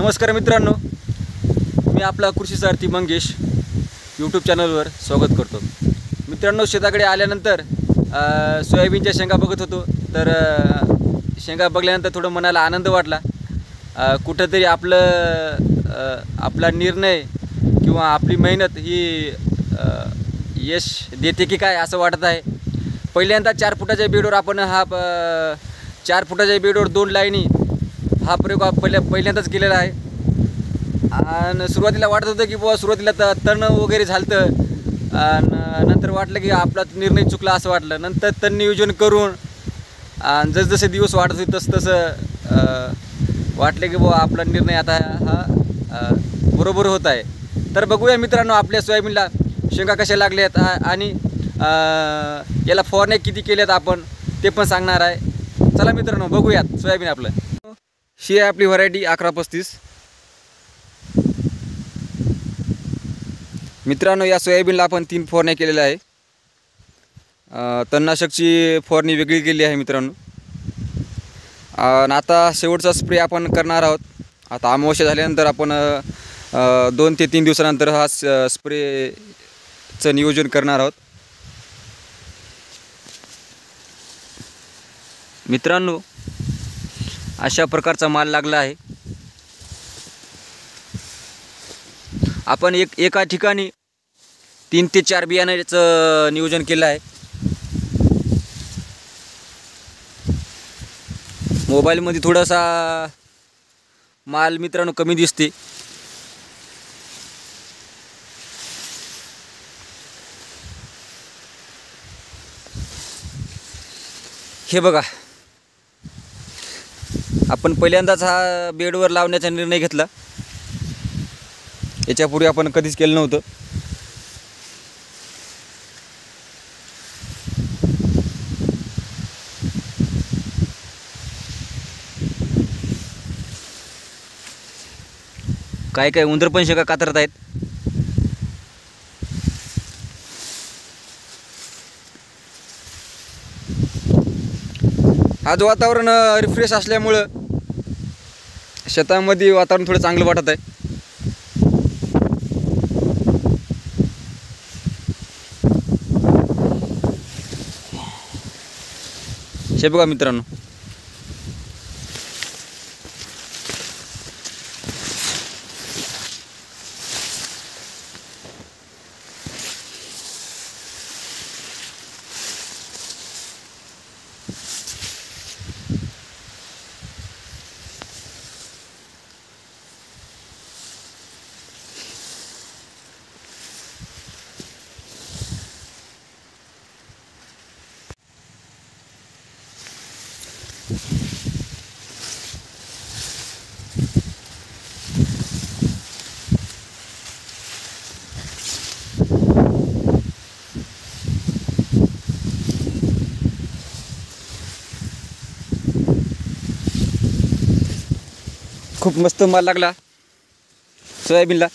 नमस्कार मित्रांनो, मी आपला कृषी सारथी मंगेश यूट्यूब चॅनलवर स्वागत करतो। मित्रांनो, शेताकडे आल्यानंतर सोयाबीनच्या शेंगा बघत होतो, तर शेंगा बघल्यानंतर थोडं मनाला आनंद वाटला। कुठंतरी आपला निर्णय किंवा आपली मेहनत ही यश देते की काय असं वाटत आहे। पहिल्यांदा 4 फुटाच्या बेडवर आपण 4 फुटाच्या बेडवर 2 लाईनी हा प्रयोग पहिल्यांदाच केलेला आहे। आणि सुरुवातीला वाटत होतं की बुवा सुरुवातीला तण वगैरे झालं आणि नंतर वाटलं की आपला निर्णय चुकला असं वाटलं। नंतर तण नियोजन करून आणि जसजसे दिवस वाढत होते तसं वाटलं की बुवा आपला निर्णय आता हा बरोबर होत आहे। तर बघूया मित्रांनो, आपल्या सोयाबीनला शेंगा कशा लागल्यात आणि याला फवारण्या किती केल्यात आपण ते पण सांगणार आहे। चला मित्रांनो, बघूयात सोयाबीन आपलं। ही आहे आपली व्हरायटी 1135। मित्रांनो, या सोयाबीनला आपण 3 फवारण्या केलेल्या आहे। तणनाशकची फवारणी वेगळी केली आहे मित्रांनो। आणि आता शेवटचा स्प्रे आपण करणार आहोत। आता अमावस्या झाल्यानंतर आपण 2 ते 3 दिवसानंतर हा स्प्रेचं नियोजन करणार आहोत। मित्रांनो, अशा प्रकारचा माल लागला आहे। आपण एका ठिकाणी 3 ते 4 बियाण्याचं नियोजन केलं आहे। मोबाईलमध्ये थोडासा माल मित्रांनो कमी दिसते। हे बघा, आपण पहिल्यांदाच हा बेडवर लावण्याचा निर्णय घेतला। याच्यापूर्वी आपण कधीच केलं नव्हतं। काय उंदर पण शेंगा कातरत आहेत। आज वातावरण रिफ्रेश असल्यामुळं शेतामध्ये वातावरण थोडं चांगलं वाटत आहे। हे बघा मित्रांनो, खूप मस्त माल लागला सोयाबीनला।